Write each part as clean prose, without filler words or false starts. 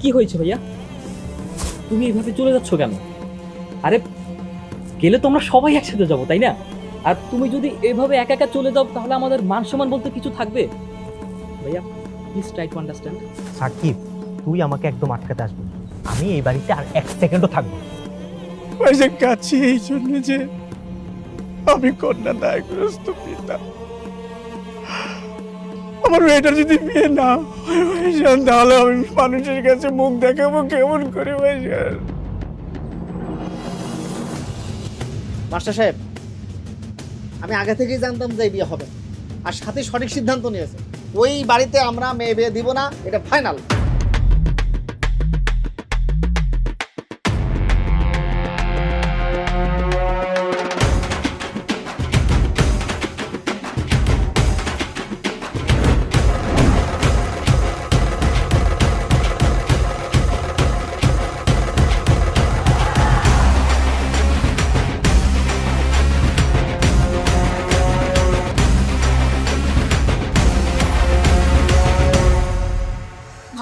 কি হয়েছে ভাইয়া? তুমি এইভাবে চলে যাচ্ছ কেন? আরে গেলে তো আমরা সবাই একসাথে যাবো, তাই না? আর তুমি যদি এভাবে একা একা চলে যাও তাহলে আমাদের মান সম্মান বলতে কিছু থাকবে? ভাইয়া please try to understand. Sakib, তুই আমাকে একদম আটকাতে আসবি না। আমি এই বাড়িতে আর এক সেকেন্ডও থাকবো না। পয়সা কাছি এই জন্য যে আমি কন্যা দায়গ্রস্ত পিতা। আমার মেয়েটার যদি বিয়ে না হয় ভাইজান, তাহলে আমি মানুষের কাছে মুখ দেখাবো কেমন করে ভাইজান? মাস্টার সাহেব, আমি আগে থেকেই জানতাম যে এই বিয়ে হবে, আর সাথে সঠিক সিদ্ধান্ত নিয়েছে। ওই বাড়িতে আমরা মেয়ে বিয়ে দিব না, এটা ফাইনাল।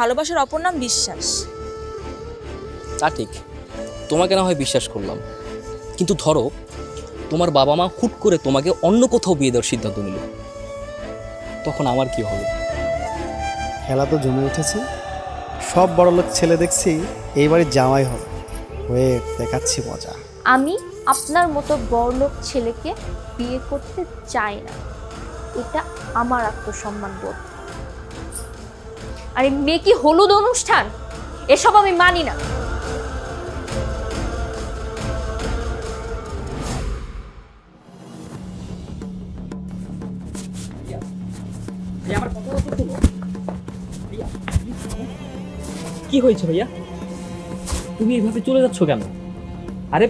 ভালোবাসার অপর নাম বিশ্বাস। তা ঠিক, তোমাকে না হয় বিশ্বাস করলাম, কিন্তু ধরো তোমার বাবা মা হুট করে তোমাকে অন্য কোথাও বিয়ে দেওয়ার সিদ্ধান্ত নিল, তখন আমার কি হবে? খেলা তো জমে উঠেছে। সব বড়লোক ছেলে দেখছি এইবারে জামাই হবে, হয়ে দেখাচ্ছি মজা। আমি আপনার মতো বড়লোক ছেলেকে বিয়ে করতে চাই না, এটা আমার আত্মসম্মান বোধ। আর মেয়ে কি হলুদ অনুষ্ঠান, এসব আমি মানি না। কি হয়েছে ভাইয়া? তুমি এইভাবে চলে যাচ্ছ কেন? আরে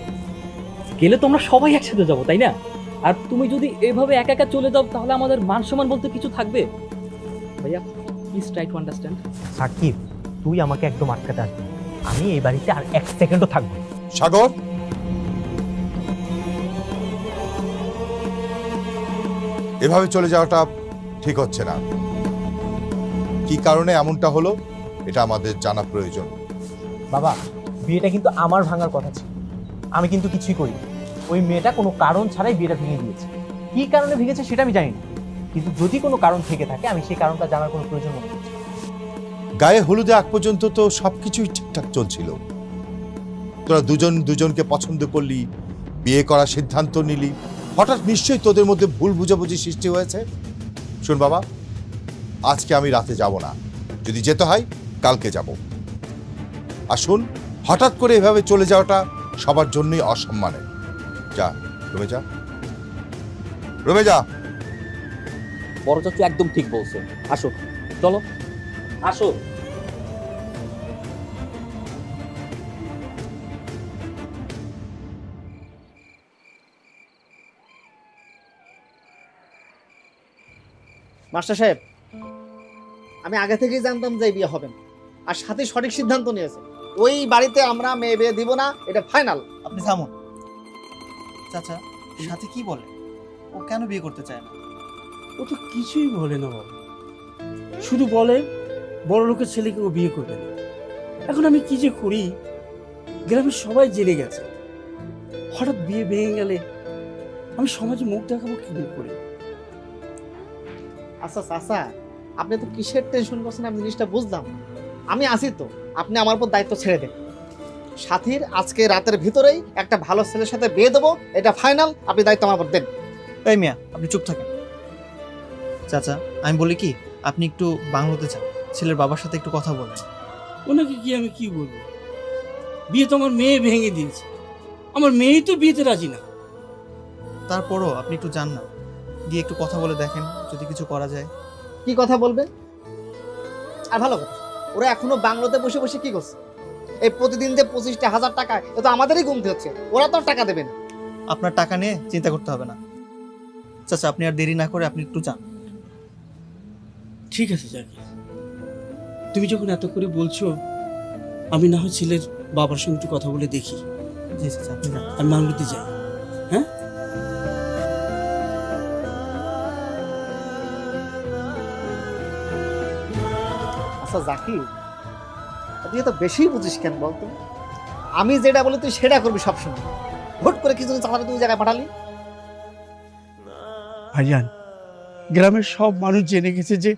গেলে তো আমরা সবাই একসাথে যাবো, তাই না? আর তুমি যদি এভাবে একা একা চলে যাও তাহলে আমাদের মান সম্মান বলতে কিছু থাকবে? ভাইয়া please try to understand. Sakib, তুই আমাকে একদম আটকাতে আসবি না। আমি এই বাড়িতে আর এক সেকেন্ডও থাকবো না। সাগর, এভাবে চলে যাওয়াটা ঠিক হচ্ছে না। কি কারণে এমনটা হলো এটা আমাদের জানা প্রয়োজন। বাবা, বিয়েটা কিন্তু আমার ভাঙার কথা ছিল, আমি কিন্তু কিছুই করি। ওই মেয়েটা কোনো কারণ ছাড়াই বিয়েটা ভেঙে দিয়েছে। কি কারণে ভেঙেছে সেটা আমি জানি না, কিন্তু যদি কোনো কারণ থেকে থাকে আমি সেই কারণটা জানার কোনো প্রয়োজন মনে করছি। গায়ে হলুদে আগ পর্যন্ত তো সবকিছুই ঠিকঠাক চলছিল। তোরা দুজন দুজনকে পছন্দ করলি, বিয়ে করার সিদ্ধান্ত নিলি, হঠাৎ নিশ্চয়ই তোদের মধ্যে ভুল বুঝাবুঝি সৃষ্টি হয়েছে। শোন বাবা, আজকে আমি রাতে যাব না, যদি যেতে হয় কালকে যাব। আর শোন, হঠাৎ করে এভাবে চলে যাওয়াটা সবার জন্যই অসম্মানের। যা রুমে যা, রুমে যা। বড় চাচু একদম ঠিক বলছে, আসো চলো আসো। মাস্টার সাহেব, আমি আগে থেকেই জানতাম যে এই বিয়ে হবে না, আর সাথে সঠিক সিদ্ধান্ত নিয়েছে। ওই বাড়িতে আমরা মেয়ে বিয়ে দিব না, এটা ফাইনাল। আপনি থামুন চাচা, সাথে কি বলে? ও কেন বিয়ে করতে চায় না? ও তো কিছুই বলে না বাবা, শুধু বলে বড় লোকের ছেলেকে ও বিয়ে করবে না। এখন আমি কি যে করি, গ্রামের সবাই জেনে গেছে। হঠাৎ বিয়ে ভেঙে গেলে আমি সমাজে মুখ দেখাবো কি করে? আচ্ছা চাচা, আপনি তো কিসের টেনশন করছেন, আমি জিনিসটা বুঝলাম। আমি আছি তো, আপনি আমার উপর দায়িত্ব ছেড়ে দেন। সাথীর আজকে রাতের ভিতরেই একটা ভালো ছেলের সাথে বিয়ে দেবো, এটা ফাইনাল। আপনি দায়িত্ব আমার উপর দেন। এই মিয়া, আপনি চুপ থাকেন। চাচা, আমি বলি কি, আপনি একটু বাংলোতে যান, ছেলের বাবার সাথে একটু কথা বলেন। ওনাকে কি আমি কি বলবো? বিয়ে তো আমার মেয়ে ভেঙে দিয়েছে, আমার মেয়েই তো বিয়েতে রাজি না। তারপরও আপনি একটু যান না, গিয়ে একটু কথা বলে দেখেন যদি কিছু করা যায়। কি কথা বলবে? আর ভালো কথা, ওরা এখনো বাংলোতে বসে বসে কি করছে? এই প্রতিদিন যে 25,000 টাকা, এটা তো আমাদেরই গুনতে হচ্ছে, ওরা তো আর টাকা দেবে না। আপনার টাকা নিয়ে চিন্তা করতে হবে না চাচা, আপনি আর দেরি না করে আপনি একটু যান। ঠিক আছে জাকি, তুমি যখন এত করে বলছো, আমি না হয় ছেলের বাবার সঙ্গে একটু কথা বলে দেখি। জি চাচা, আপনি যান। আমি বাংলোতে যাই। হ্যাঁ। আচ্ছা জাকির, তুই তো বেশি বুঝিস কেন বলতো? আমি যেটা বলি তুই সেটা করবি সবসময়। হুট করে কিছু চালাবে তুই জায়গায় পাঠালি। ভাইজান, গ্রামের সব মানুষ জেনে গেছে যে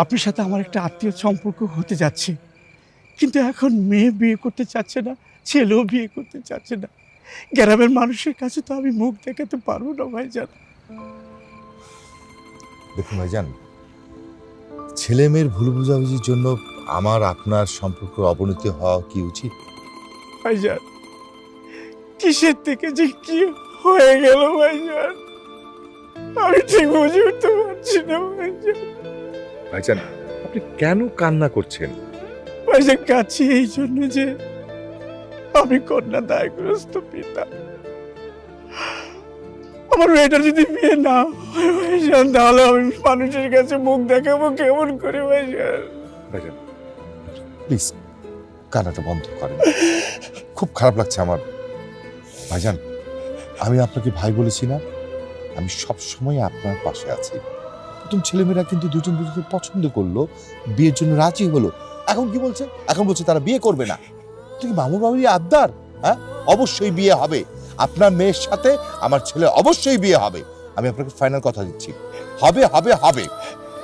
আপনার সাথে আমার একটা আত্মীয় সম্পর্ক হতে যাচ্ছে, কিন্তু এখন মেয়ে বিয়ে করতে চাচ্ছে না, ছেলেও বিয়ে করতে চাচ্ছে না। গ্রামের মানুষের কাছে তো আমি মুখ দেখাতে পারবো না ভাইজান। দেখুন ভাইজান, ছেলে মেয়ের ভুল বুঝাবুঝির জন্য আমার আপনার সম্পর্কের অবনতি হওয়া কি উচিত? ভাইজান, কিসের থেকে যে কি হয়ে গেল ভাইজান, আমি ঠিক বুঝে উঠতে পারছি না ভাইজান। ভাইজান, আপনি কেন কান্না করছেন? ভাইজান, কাছে এই জন্য যে আমি কন্যা দায়গ্রস্ত পিতা। আমার মেয়েটা যদি বিয়ে না হয় ভাইজান, তাহলে আমি মানুষের কাছে মুখ দেখাবো কেমন করে ভাইজান? ভাইজান প্লিজ কান্নাটা বন্ধ করেন, খুব খারাপ লাগছে আমার। ভাইজান, আমি আপনাকে ভাই বলেছি না, আমি সব সময় আপনার পাশে আছি। প্রথম ছেলেমেয়েরা কিন্তু দুজন দুজনকে পছন্দ করলো, বিয়ের জন্য রাজি হলো। এখন কি বলছে? এখন বলছে তারা বিয়ে করবে না। তুই মামুর বাবুর আবদার? হ্যাঁ, অবশ্যই বিয়ে হবে। আপনার মেয়ের সাথে আমার ছেলে অবশ্যই বিয়ে হবে। আমি আপনাকে ফাইনাল কথা দিচ্ছি, হবে হবে হবে।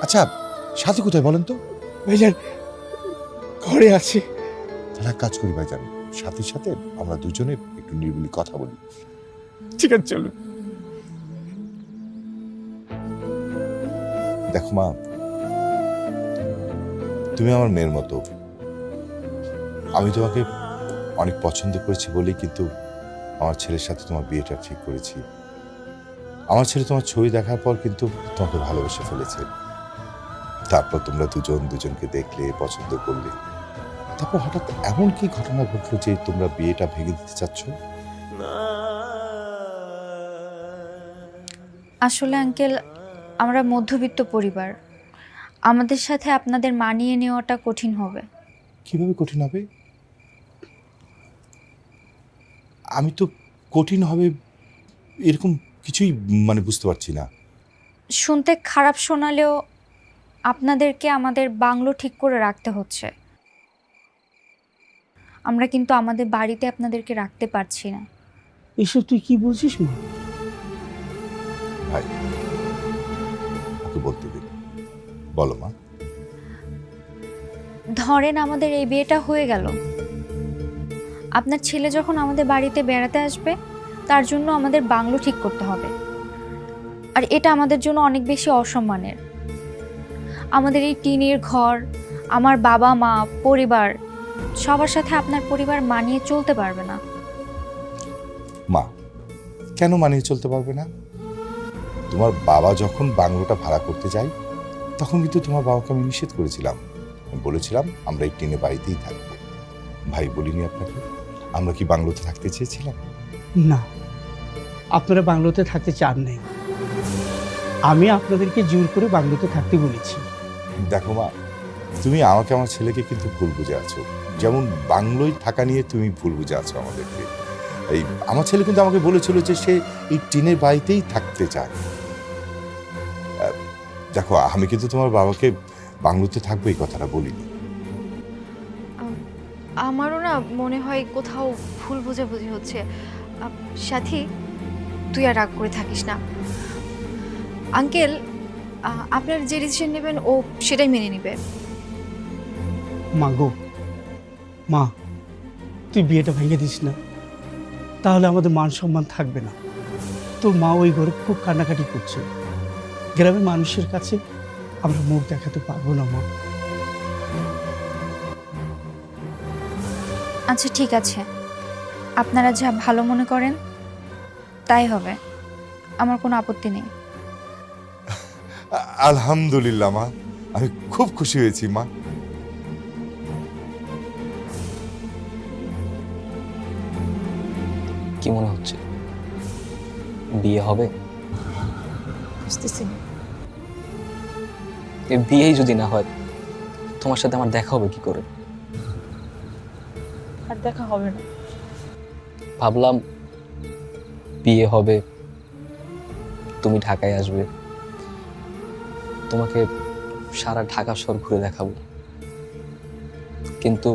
আচ্ছা, সাথী কোথায় বলেন তো? ভাইজান, ঘরে আছে। তাহলে এক কাজ করি ভাইজান, সাথীর সাথে আমরা দুজনে একটু নির্বিলি কথা বলি। ঠিক আছে, চলুন। দেখো মা, তুমি আমার মেয়ের মতো। আমি তোমাকে অনেক পছন্দ করেছি বলেই কিন্তু আমার ছেলের সাথে তোমার বিয়েটা ঠিক করেছি। আমার ছেলে তোমার ছবি দেখার পর কিন্তু তোমাকে ভালোবেসে ফেলেছে। তারপর তোমরা দুজন দুজনকে দেখলে, পছন্দ করলে। তারপর হঠাৎ এমন কি ঘটনা ঘটলো যে তোমরা বিয়েটা ভেঙে দিতে চাচ্ছ? আসলে আঙ্কেল, আমরা মধ্যবিত্ত পরিবার, আমাদের সাথে আপনাদের মানিয়ে নেওয়াটা কঠিন হবে। কিভাবে কঠিন হবে? আমি তো কঠিন হবে এরকম কিছুই বুঝতে পারছি না। শুনতে খারাপ শোনালেও আপনাদেরকে আমাদের বাংলো ঠিক করে রাখতে হচ্ছে। আমরা কিন্তু আমাদের বাড়িতে আপনাদেরকে রাখতে পারছি না। এসব তুই কি বলছিস মা? ভাই, ওকে বলতে দিন। বলো মা। ধরেন আমাদের এই বিয়েটা হয়ে গেল, আপনার ছেলে যখন আমাদের বাড়িতে বেড়াতে আসবে, তার জন্য আমাদের বাংলো ঠিক করতে হবে। আর এটা আমাদের জন্য অনেক বেশি অসম্মানের। আমাদের এই টিনের ঘর, আমার বাবা মা, পরিবার, সবার সাথে আপনার পরিবার মানিয়ে চলতে পারবে না। মা, কেন মানিয়ে চলতে পারবে না? তোমার বাবা যখন বাংলোটা ভাড়া করতে যায়, তখন কিন্তু তোমার বাবাকে আমি নিষেধ করেছিলাম। আমি বলেছিলাম আমরা এই টিনে বাড়িতেই থাকবো। ভাই বলিনি আপনাকে? আমরা কি বাংলোতে থাকতে চেয়েছিলাম? না, আপনারা বাংলোতে থাকতে চান নাই। আমি আপনাদেরকে জোর করে বাংলোতে থাকতে বলেছি। দেখো মা, তুমি আমাকে আমার ছেলেকে কিন্তু ভুল বুঝে আছো। যেমন বাংলোয় থাকা নিয়ে তুমি ভুল বুঝে আছো আমাদেরকে। এই আমার ছেলে কিন্তু আমাকে বলেছিল যে সে এই টিনের বাড়িতেই থাকতে চায়। দেখো, আমি কিন্তু তোমার বাবাকে বাংলোতে থাকবো এই কথাটা বলিনি। আমারও না মনে হয় কোথাও ভুল বোঝাবুঝি হচ্ছে। সাথী, তুই আর রাগ করে থাকিস না। আঙ্কেল, আপনার যে ডিসিশন নেবেন ও সেটাই মেনে নেবে। মা গো, মা, তুই বিয়েটা ভেঙে দিস না, তাহলে আমাদের মান সম্মান থাকবে না। তোর মা ওই ঘরে খুব কান্নাকাটি করছে। গ্রামের মানুষের কাছে আমরা মুখ দেখাতে পারবো না মা। আচ্ছা ঠিক আছে, আপনারা যা ভালো মনে করেন তাই হবে, আমার কোনো আপত্তি নেই। আলহামদুলিল্লাহ মা, আমি খুব খুশি হয়েছি মা। কি মনে হচ্ছে, বিয়ে হবে? বুঝতেছি না। এই বিয়েই যদি না হয়, তোমার সাথে আমার দেখা হবে কি করে? আর দেখা হবে না। ভাবলাম বিয়ে হবে, তুমি ঢাকায় আসবে, তোমাকে সারা ঢাকা শহর ঘুরে দেখাবো। কিন্তু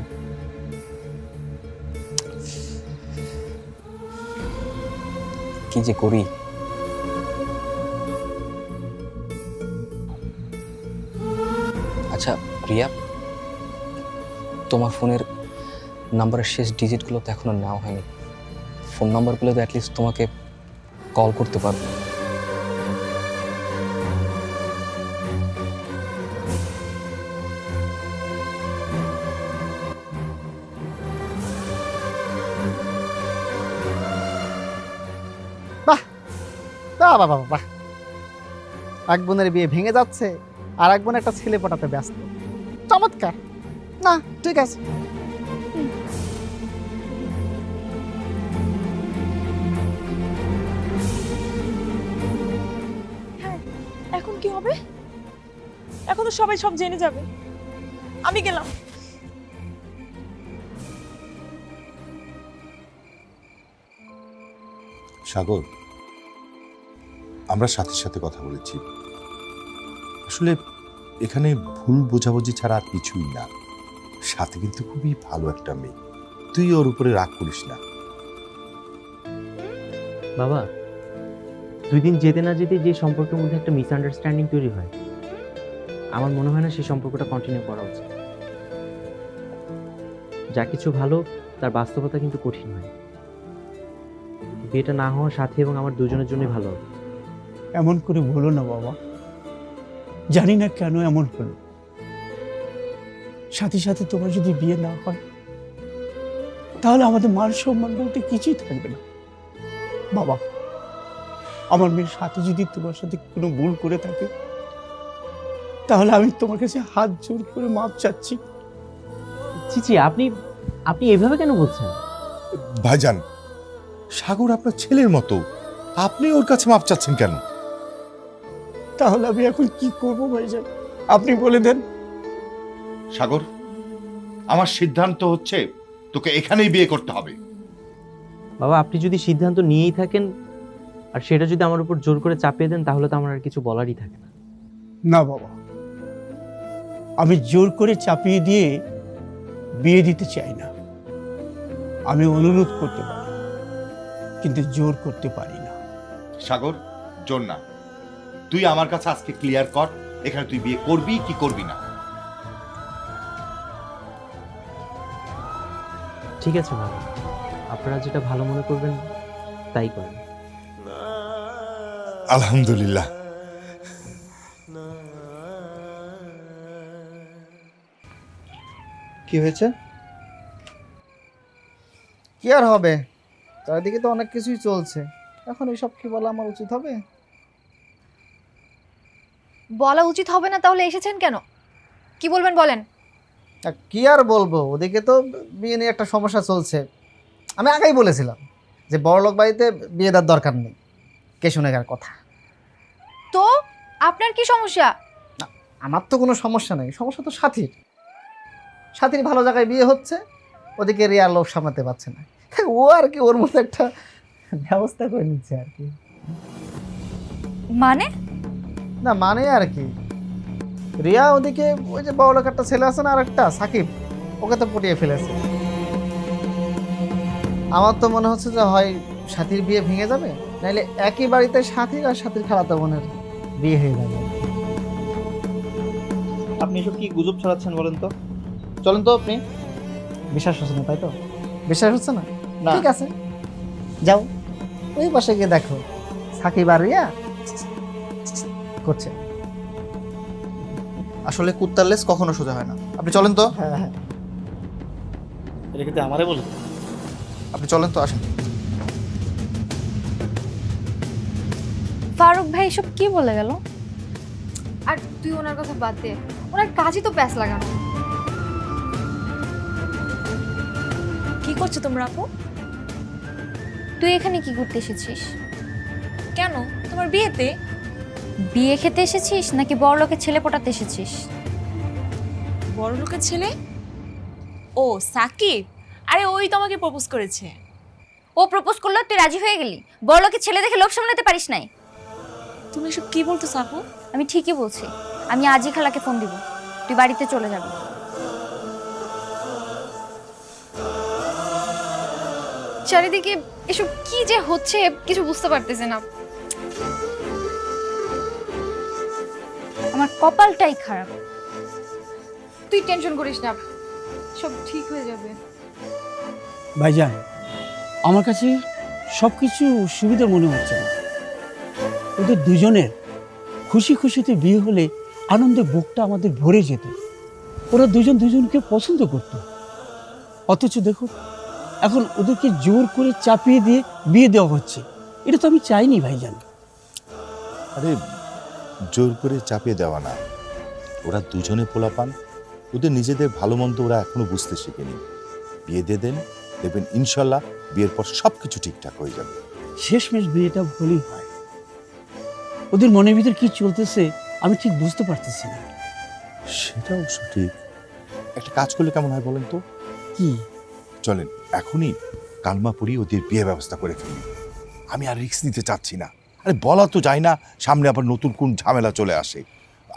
কি যে করি। আচ্ছা রিয়া, তোমার ফোনের নাম্বারের শেষ ডিজিটগুলো তো এখনো নেওয়া হয়নি। ফোন নাম্বারগুলো তো অ্যাটলিস্ট তোমাকে কল করতে পারবো। বাহ বাহ বাহ বাহ, এক বোনের বিয়ে ভেঙে যাচ্ছে আর এক বোন একটা ছেলে পটাতে ব্যস্ত। চমৎকার। না ঠিক আছে। এখন কি হবে? এখন তো সবাই সব জেনে যাবে। আমি গেলাম। সাগর, আমরা সাথীর সাথে কথা বলেছি। আসলে এখানে ভুল বোঝাবুঝি ছাড়া আর কিছুই না। সাথী কিন্তু খুবই ভালো একটা মেয়ে, তুই ওর উপরে রাগ করিস না। বাবা, 2 দিন যেতে না যেতে যে সম্পর্কের মধ্যে একটা মিসআন্ডারস্ট্যান্ডিং তৈরি হয়, আমার মনে হয় না সেই সম্পর্কটা কন্টিনিউ করা উচিত। যা কিছু ভালো তার বাস্তবতা কিন্তু কঠিন হয়। বিয়েটা না হওয়া সাথী এবং আমার দুজনের জন্যই ভালো হবে। এমন করে বলো না বাবা, জানি না কেন এমন হলো। সাথে সাথে তোমার যদি বিয়ে না হয় তাহলে আমাদের মান সম্মান বলতে কিছুই থাকবে না। বাবা, আমার মেয়ের সাথে যদি তোমার সাথে কোনো ভুল করে থাকে তাহলে আমি তোমার কাছে হাত জোর করে মাপ চাচ্ছি। চিচি, আপনি এভাবে কেন বলছেন? ভাইজান, সাগর আপনার ছেলের মতো, আপনি ওর কাছে মাপ চাচ্ছেন কেন? তাহলে আমি এখন কি করবো ভাইজান, আপনি বলে দেন। সাগর, আমার সিদ্ধান্ত হচ্ছে তোকে এখানেই বিয়ে করতে হবে। বাবা, আপনি যদি সিদ্ধান্ত নিয়েই থাকেন আর সেটা যদি আমার উপর জোর করে চাপিয়ে দেন তাহলে তো আমার আর কিছু বলারই থাকে না। না বাবা, আমি জোর করে চাপিয়ে দিয়ে বিয়ে দিতে চাই না। আমি অনুরোধ করতে পারি কিন্তু জোর করতে পারি না। সাগর, জোর না, তুই আমার কাছে আজকে ক্লিয়ার কর এখানে তুই বিয়ে করবি কি করবি না। ঠিক আছে বাবা, আপনারা যেটা ভালো মনে করবেন তাই করেন। আলহামদুলিল্লাহ। কি হয়েছে? কি আর হবে, চারিদিকে তো অনেক কিছুই চলছে, এখন এইসব কি বলা আমার উচিত হবে? বলা উচিত হবে না তাহলে এসেছেন কেন? কি বলবেন বলেন। কি আর বলবো, ওদিকে তো বিয়ে নিয়ে একটা সমস্যা চলছে। আমি আগেই বলেছিলাম যে বড়লোক বাড়িতে বিয়ে দেওয়ার দরকার নেই, কে শুনে কার কথা। তো আপনার কি সমস্যা? আমার তো কোনো সমস্যা নেই, সমস্যা তো সাথীর। সাথীর ভালো জায়গায় বিয়ে হচ্ছে, ওদিকে রিয়ার লোক সামলাতে পারছে না। ও আর কি ওর মধ্যে একটা ব্যবস্থা করে নিচ্ছে আর কি। মানে? না মানে আর কি, রিয়া ওদিকে ওই যে বড়লোক একটা ছেলে আছে না, আর একটা সাকিব, ওকে তো পটিয়ে ফেলেছে। আমার তো মনে হচ্ছে যে হয় সাথীর বিয়ে ভেঙে যাবে, নাইলে একই বাড়িতে সাথীর আর সাথীর খালাতো বোনের বিয়ে হয়ে যাবে। আপনি এসব কি গুজব ছড়াচ্ছেন বলেন তো? চলেন তো আপনি। বিশ্বাস হচ্ছে না তাই তো? বিশ্বাস হচ্ছে না? না। ঠিক আছে, যাও ওই পাশে গিয়ে দেখো সাকিব আর রিয়া করছে। আসলে কুত্তার লেজ কখনো সোজা হয় না। আপনি চলেন তো। হ্যাঁ হ্যাঁ, এটা কিন্তু আমারে বলে। আপনি চলেন তো, আসেন। ফারুক ভাই এসব কি বলে গেল? আর তুই ওনার কথা বাদ দে, ওনার কাজই তো প্যাঁচ লাগানো। কি করছো তোমরা আপু? তুই এখানে কি করতে এসেছিস? কেন? তোমার বিয়েতে? বিয়ে খেতে এসেছিস নাকি বড়লোকের ছেলে পটাতে এসেছিস? বড় লোকের ছেলে? ও সাকিব, আরে ওই তোমাকে প্রপোজ করেছে। ও প্রপোজ করলো তুই রাজি হয়ে গেলি? বড়লোকের ছেলে দেখে লোভ সামলাতে পারিস নাই? তুমি এসব কি বলতেছ আপু? আমি ঠিকই বলছি, আমি আজই খালাকে ফোন দিব, তুই বাড়িতে চলে যাবি। চারিদিকে এসব কি যে হচ্ছে কিছু বুঝতে পারতেছে না। আমার কপালটাই খারাপ। তুই টেনশন করিস না, সব ঠিক হয়ে যাবে। ভাইজান, আমার কাছে সব কিছু সুবিধা মনে হচ্ছে না। ওদের দুজনের খুশি খুশিতে বিয়ে হলে আনন্দে বুকটা আমাদের ভরে যেত। ওরা দুজন দুজনকে পছন্দ করত। অথচ দেখো এখন ওদেরকে জোর করে চাপিয়ে দিয়ে বিয়ে দেওয়া হচ্ছে। এটা তো আমি চাইনি ভাইজান। আরে জোর করে চাপিয়ে দেওয়া না, ওরা দুজনে পোলাপান, ওদের নিজেদের ভালো মন্দ ওরা এখনো বুঝতে শিখেনি। বিয়ে দিয়ে দেন, দেখবেন ইনশাল্লাহ বিয়ের পর সবকিছু ঠিকঠাক হয়ে যাবে। শেষমেশ বিয়েটা ভুলই হয়। ওদের মনের ভিতর কি চলতেছে আমি ঠিক বুঝতে পারতেছি না। সেটা অবশ্য ঠিক। একটা কাজ করলে কেমন হয় বলেন তো? কি? চলেন এখনই কালমা পড়ি ওদের বিয়ে ব্যবস্থা করে ফেলি। আমি আর রিস্ক নিতে চাচ্ছি না। আরে বলা তো যায় না, সামনে আবার নতুন কোন ঝামেলা চলে আসে।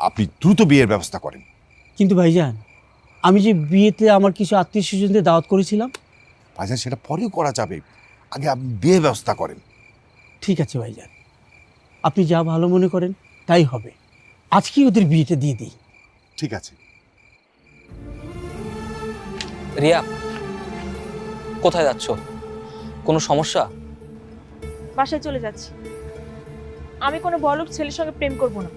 আপনি দ্রুত বিয়ের ব্যবস্থা করেন। কিন্তু ভাইজান, আমি যে বিয়েতে আমার কিছু আত্মীয় স্বজনদের দাওয়াত করেছিলাম। ভাইজান সেটা পরেও করা যাবে, আগে আপনি বিয়ে ব্যবস্থা করেন। ঠিক আছে ভাইজান, আপনি যা ভালো মনে করেন তাই হবে। আজকেই ওদের বিয়েটা দিয়ে দিই। ঠিক আছে। রিয়া, কোথায় যাচ্ছ? কোনো সমস্যা? বাসায় চলে যাচ্ছি। আমি কোনো বড়লোক ছেলের সঙ্গে প্রেম করব না।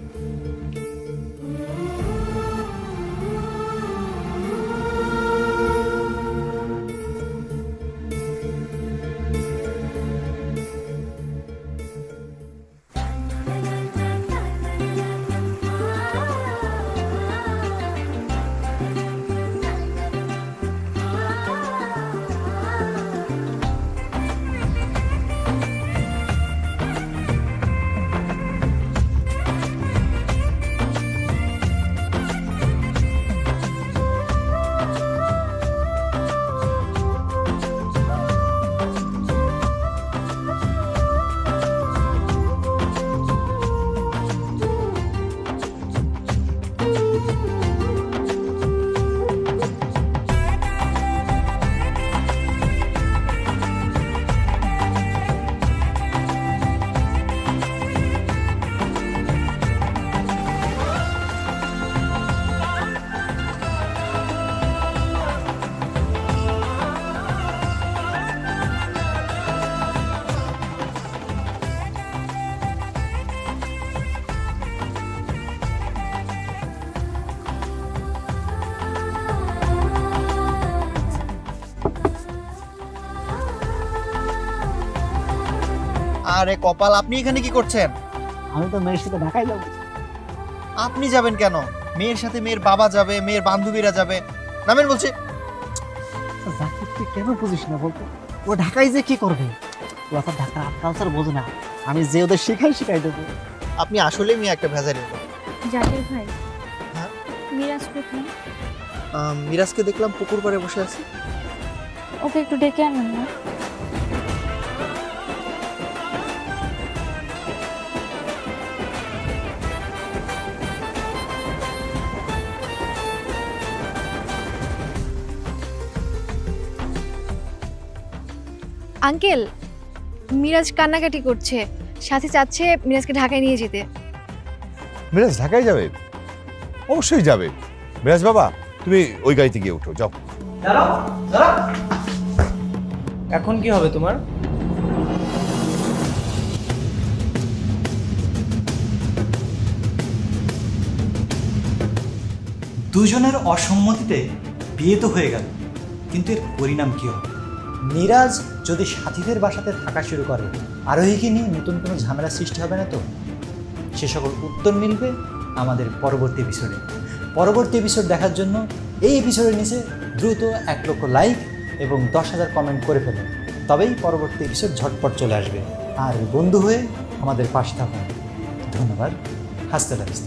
আরে কপাল, আপনি এখানে কি করছেন? আমি তো মেয়ের সাথে ঢাকায় যাবো। আপনি যাবেন কেন? মেয়ের সাথে মেয়ের বাবা যাবে, মেয়ের বান্ধবীরা যাবে। নামেন বলছি। জাকির তুই কেন বুঝিস না বলতো? ও ঢাকায় যে কি করবে? ও এখন ঢাকার কালচার বোঝে না। আমি যে ওদের শিখাই দেবো। আপনি আসলেই মেয়ে একটা ভেজালি। জাকির ভাই, হ্যাঁ? মিরাজ কোথায়? মিরাজকে দেখলাম পুকুর পাড়ে বসে আছে। ওকে একটু ডেকে আনেন না। আঙ্কেল, মিরাজ কান্নাকাটি করছে, সাথে চাচ্ছে মিরাজকে ঢাকায় নিয়ে যেতে। মিরাজ ঢাকায় যাবে? অবশ্যই যাবে। মিরাজ বাবা, তুমি ওই গাড়িতে গিয়ে উঠো, যাও। এখন কি হবে তোমার? দুজনের অসম্মতিতে বিয়ে তো হয়ে গেল, কিন্তু এর পরিণাম কি হবে? মিরাজ যদি সাথীদের বাসাতে থাকা শুরু করে, আরোহীকে নিয়ে নতুন কোনো ঝামেলা সৃষ্টি হবে না তো? সে সকল উত্তর মিলবে আমাদের পরবর্তী এপিসোডে। পরবর্তী এপিসোড দেখার জন্য এই এপিসোডের নিচে দ্রুত 1 লক্ষ লাইক এবং 10,000 কমেন্ট করে ফেলুন, তবেই পরবর্তী এপিসোড ঝটপট চলে আসবে। আর বন্ধু হয়ে আমাদের পাশে থাকুন। ধন্যবাদ। হাসতে লাগছে।